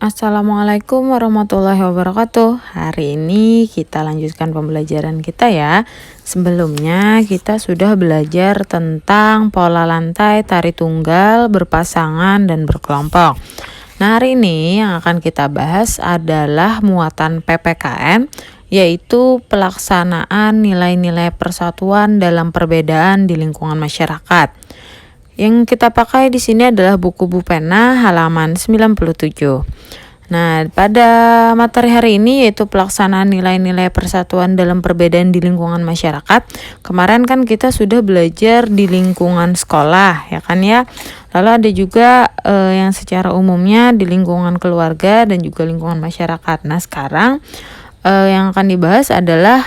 Assalamualaikum warahmatullahi wabarakatuh. Hari ini kita lanjutkan pembelajaran kita ya. Sebelumnya kita sudah belajar tentang pola lantai tari tunggal, berpasangan, dan berkelompok. Nah, hari ini yang akan kita bahas adalah muatan PPKM, yaitu pelaksanaan nilai-nilai persatuan dalam perbedaan di lingkungan masyarakat. Yang kita pakai di sini adalah buku Bu Pena halaman 97. Nah, pada materi hari ini yaitu pelaksanaan nilai-nilai persatuan dalam perbedaan di lingkungan masyarakat. Kemarin kan kita sudah belajar di lingkungan sekolah, ya kan ya. Lalu ada juga yang secara umumnya di lingkungan keluarga dan juga lingkungan masyarakat. Nah, sekarang yang akan dibahas adalah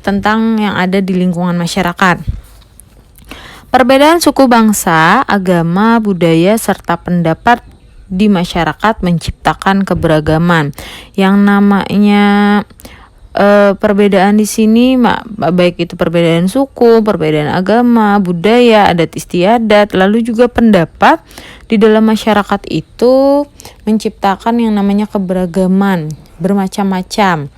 tentang yang ada di lingkungan masyarakat. Perbedaan suku bangsa, agama, budaya, serta pendapat di masyarakat menciptakan keberagaman. Yang namanya perbedaan di sini, baik itu perbedaan suku, perbedaan agama, budaya, adat istiadat, lalu juga pendapat di dalam masyarakat itu menciptakan yang namanya keberagaman, bermacam-macam.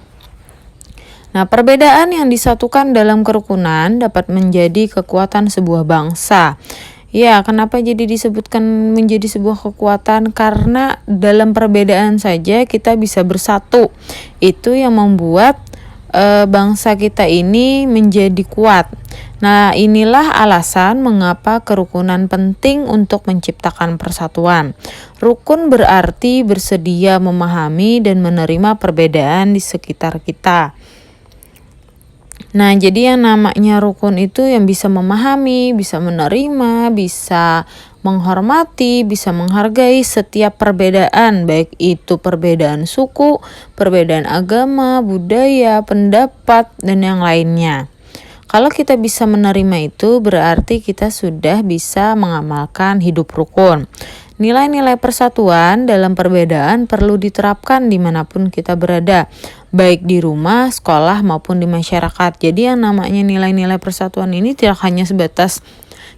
Nah, perbedaan yang disatukan dalam kerukunan dapat menjadi kekuatan sebuah bangsa. Ya, kenapa jadi disebutkan menjadi sebuah kekuatan? Karena dalam perbedaan saja kita bisa bersatu. Itu yang membuat bangsa kita ini menjadi kuat. Nah, inilah alasan mengapa kerukunan penting untuk menciptakan persatuan. Rukun berarti bersedia memahami dan menerima perbedaan di sekitar kita. Nah, jadi yang namanya rukun itu yang bisa memahami, bisa menerima, bisa menghormati, bisa menghargai setiap perbedaan, baik itu perbedaan suku, perbedaan agama, budaya, pendapat, dan yang lainnya. Kalau kita bisa menerima itu, berarti kita sudah bisa mengamalkan hidup rukun. Nilai-nilai persatuan dalam perbedaan perlu diterapkan dimanapun kita berada, baik di rumah, sekolah, maupun di masyarakat. Jadi yang namanya nilai-nilai persatuan ini tidak hanya sebatas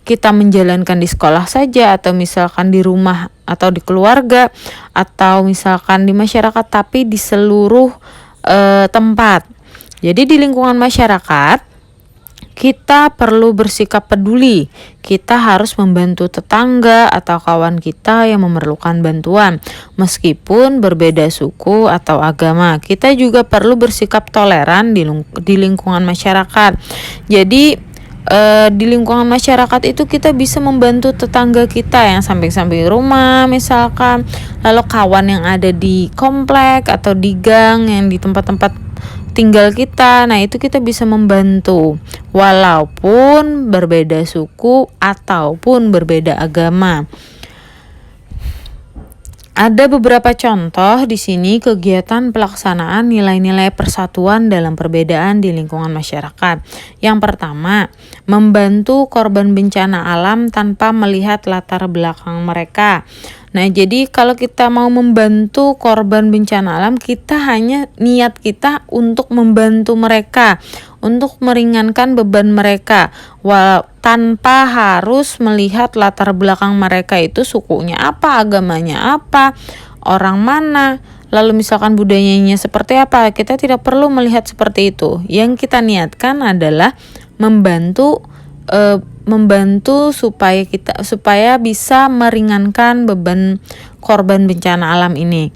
kita menjalankan di sekolah saja, atau misalkan di rumah, atau di keluarga, atau misalkan di masyarakat, tapi di seluruh tempat. Jadi di lingkungan masyarakat, kita perlu bersikap peduli. Kita harus membantu tetangga atau kawan kita yang memerlukan bantuan, meskipun berbeda suku atau agama. Kita juga perlu bersikap toleran di lingkungan masyarakat. Jadi di lingkungan masyarakat itu kita bisa membantu tetangga kita yang samping-samping rumah misalkan, lalu kawan yang ada di komplek atau di gang yang di tempat-tempat tinggal kita. Nah, itu kita bisa membantu walaupun berbeda suku ataupun berbeda agama. Ada beberapa contoh di sini kegiatan pelaksanaan nilai-nilai persatuan dalam perbedaan di lingkungan masyarakat. Yang pertama, membantu korban bencana alam tanpa melihat latar belakang mereka. Nah, jadi kalau kita mau membantu korban bencana alam, kita hanya niat kita untuk membantu mereka, untuk meringankan beban mereka, tanpa harus melihat latar belakang mereka itu sukunya apa, agamanya apa, orang mana, lalu misalkan budayanya seperti apa. Kita tidak perlu melihat seperti itu. Yang kita niatkan adalah membantu supaya bisa meringankan beban korban bencana alam ini.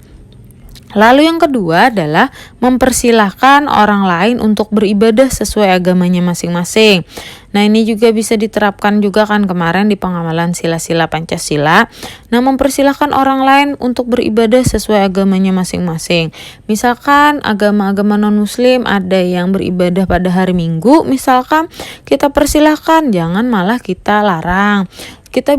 Lalu yang kedua adalah mempersilahkan orang lain untuk beribadah sesuai agamanya masing-masing. Nah, ini juga bisa diterapkan juga kan kemarin di pengamalan sila-sila Pancasila. Nah, mempersilahkan orang lain untuk beribadah sesuai agamanya masing-masing. Misalkan agama-agama non-muslim ada yang beribadah pada hari Minggu, misalkan kita persilahkan, jangan malah kita larang. Kita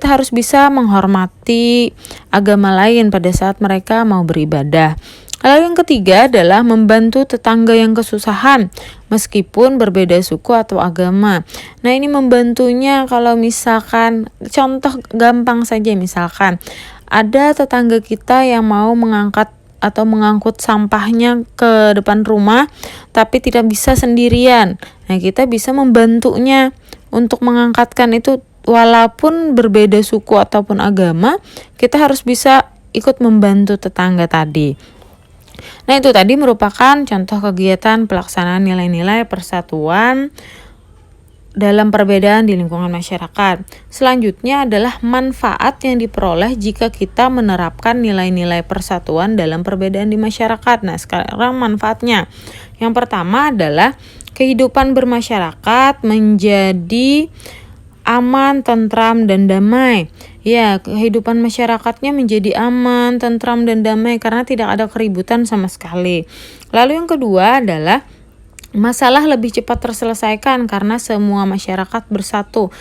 harus bisa menghormati agama lain pada saat mereka mau beribadah. Lalu yang ketiga adalah membantu tetangga yang kesusahan meskipun berbeda suku atau agama. Nah, ini membantunya kalau misalkan contoh gampang saja, misalkan ada tetangga kita yang mau mengangkut sampahnya ke depan rumah tapi tidak bisa sendirian. Nah, kita bisa membantunya untuk mengangkatkan itu. Walaupun berbeda suku ataupun agama, kita harus bisa ikut membantu tetangga tadi. Nah, itu tadi merupakan contoh kegiatan pelaksanaan nilai-nilai persatuan dalam perbedaan di lingkungan masyarakat. Selanjutnya adalah manfaat yang diperoleh jika kita menerapkan nilai-nilai persatuan dalam perbedaan di masyarakat. Nah, sekarang manfaatnya. Yang pertama adalah kehidupan bermasyarakat menjadi aman, tentram, dan damai. Ya, kehidupan masyarakatnya menjadi aman, tentram, dan damai karena tidak ada keributan sama sekali. Lalu yang kedua adalah masalah lebih cepat terselesaikan karena semua masyarakat bersatu.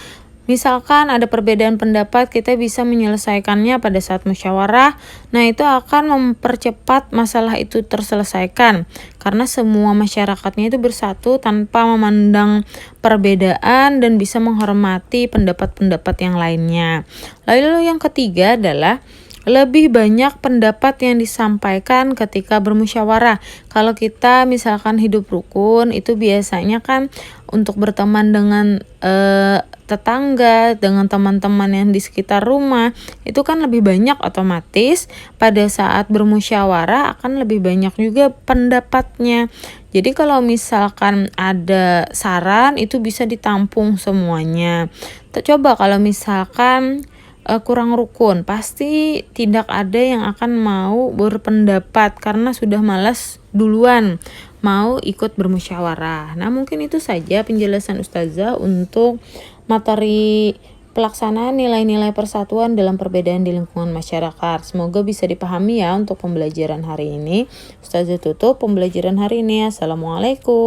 Misalkan ada perbedaan pendapat, kita bisa menyelesaikannya pada saat musyawarah. Nah, itu akan mempercepat masalah itu terselesaikan karena semua masyarakatnya itu bersatu tanpa memandang perbedaan dan bisa menghormati pendapat-pendapat yang lainnya. Lalu yang ketiga adalah lebih banyak pendapat yang disampaikan ketika bermusyawarah. Kalau kita misalkan hidup rukun, itu biasanya kan untuk berteman dengan tetangga, dengan teman-teman yang di sekitar rumah, itu kan lebih banyak, otomatis pada saat bermusyawarah akan lebih banyak juga pendapatnya. Jadi kalau misalkan ada saran, itu bisa ditampung semuanya. Coba kalau misalkan kurang rukun, pasti tidak ada yang akan mau berpendapat karena sudah malas duluan mau ikut bermusyawarah. Nah, mungkin itu saja penjelasan Ustazah untuk materi pelaksanaan nilai-nilai persatuan dalam perbedaan di lingkungan masyarakat. Semoga bisa dipahami ya untuk pembelajaran hari ini. Ustazah tutup pembelajaran hari ini. Assalamualaikum.